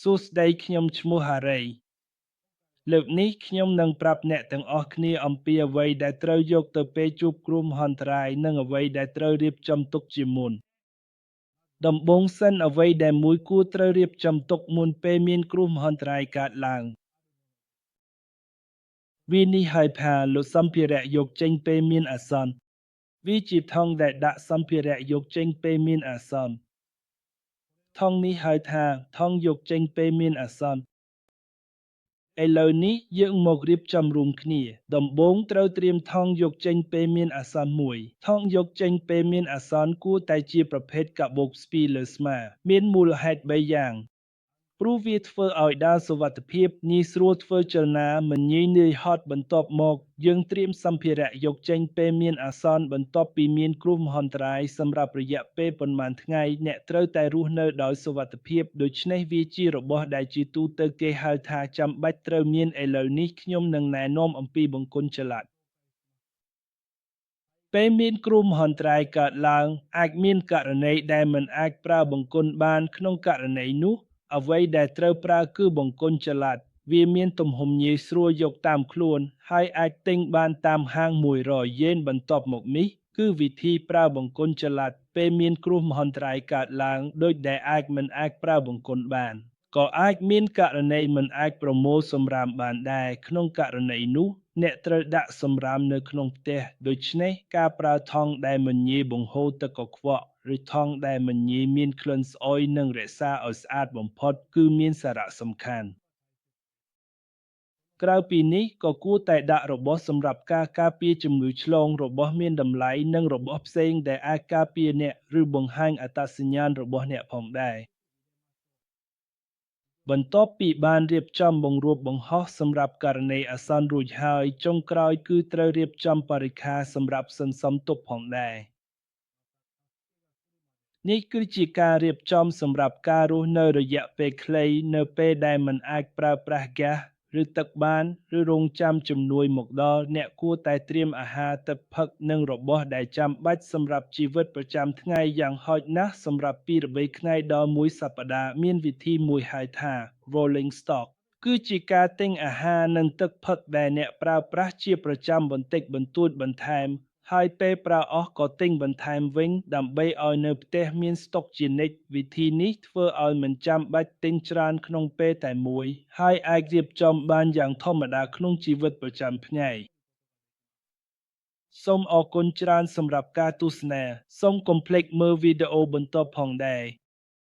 សួស្តីខ្ញុំឈ្មោះហារីលើកនេះខ្ញុំនឹងប្រាប់អ្នកទាំងអស់គ្នាអំពីអ្វីដែលត្រូវយកទៅពេលជួបគ្រោះមហន្តរាយនិងអ្វីដែលត្រូវរៀបចំទុកជាមុនដំបូងសិនអ្វីដែលមួយគួរត្រូវរៀបចំទុកមុនពេលមានគ្រោះមហន្តរាយកើតឡើងវានេះហៅថាលុបសម្ភារៈយកចេញពេលមានអាសន្នវាជាថង់ដែលដាក់សម្ភារៈយកចេញពេលមានអាសន្នថង់នេះហៅថាថង់យកចេញពេលមានអាសន្នឥឡូវនេះយើងមករៀបចំរួមគ្នាដំបូងត្រូវត្រៀមថង់យកចេញពេលមានអាសន្នមួយថង់យកចេញពេលមានអាសន្នគួរតែជាប្រភេទកាបូបស្ពាយលើស្មាមានមូលហេតុ3យ៉ាងព្រោះវាធ្វើឲ្យដើរសុវត្ថិភាពងាយស្រួលធ្វើចលនាមិនងាយនឿយហត់បន្ទាប់មកយើងត្រៀមសម្ភារៈយកចេញពេលមានអាសន្នបន្ទាប់ពីមានគ្រោះមហន្តរាយសម្រាប់រយៈពេលប៉ុន្មានថ្ងៃអ្នកត្រូវតែរស់នៅដោយសុវត្ថិភាពដូច្នេះវាជារបស់ដែលជាទូទៅគេហៅថាចាំបាច់ត្រូវមានឥឡូវនេះខ្ញុំនឹងណែនាំអំពីបង្គន់ចល័តពេលមានគ្រោះមហន្តរាយកើតឡើងអាចមានករណីដែលមិនអាចប្រើបង្គន់បានក្នុងករណីនោះអ្វីដែលត្រូវប្រើគឺបង្គន់ចល័តវាមានទំហំងាយស្រួលយកតាមខ្លួនហើយអាចទិញបានតាមហាង100យ៉េនបន្ទាប់មកនេះគឺវិធីប្រើបង្គន់ចល័តពេលមានគ្រោះមហន្តរាយកើតឡើងដោយដែលមិនអាចប្រើបង្គន់បានក៏អាចមានករណីមិនអាចប្រមូលសំរាមបានដែរក្នុងករណីនោះអ្នកត្រូវដាក់សំរាមនៅក្នុងផ្ទះដូច្នេះការប្រើថង់ដែលមិនងាយបង្ហូរទឹកកខ្វក់ឬថង់ដែលមិនងាយមានក្លិនស្អុយនិងរក្សាឲ្យស្អាតបំផុតគឺមានសារៈសំខាន់ក្រៅពីនេះក៏គួរតែដាក់របស់សម្រាប់ការការពារជំងឺឆ្លងរបស់មានតម្លៃនិងរបស់ផ្សេងដែលអាចការពារអ្នកឬបង្ហាញអត្តសញ្ញាណរបស់អ្នកផងដែរបន្ទាប់ពីបានរៀបចំបង្រួបបង្ហោះសម្រាប់ករណីអាសន្នរួចហើយចុងក្រោយគឺត្រូវរៀបចំបរិក្ខារសម្រាប់សន្សំទុកផងដែរនេះគឺជាការរៀបចំសម្រាប់ការរស់នៅរយៈពេលខ្លីនៅពេលដែលមិនអាចប្រើប្រាស់ហ្គាសឬទឹកបានឬរង់ចាំជំនួយមកដល់អ្នកគួរតែត្រៀមអាហារទឹកផឹកនិងរបស់ដែលចាំបាច់សម្រាប់ជីវិតប្រចាំថ្ងៃយ៉ាងហោចណាស់សម្រាប់2 3ថ្ងៃដល់មួយសប្តាហ៍មានវិធីមួយហៅថា rolling stock គឺជាការទិញអាហារនិងទឹកផឹកដែលអ្នកប្រើប្រាស់ជាប្រចាំបន្តិចបន្តួចបន្ថែមហើយពេលប្រើអស់ក៏ទិញបន្ថែមវិញដើម្បីឲ្យនៅផ្ទះមានស្តុកជានិច្ចវិធីនេះធ្វើឲ្យមិនចាំបាច់ទិញច្រើនក្នុងពេលតែមួយហើយអាចរៀបចំបានយ៉ាងធម្មតាក្នុងជីវិតប្រចាំថ្ងៃសូមអរគុណច្រើនសម្រាប់ការទស្សនាសូមកុំភ្លេចមើលវីដេអូបន្ទាប់ផងដែរ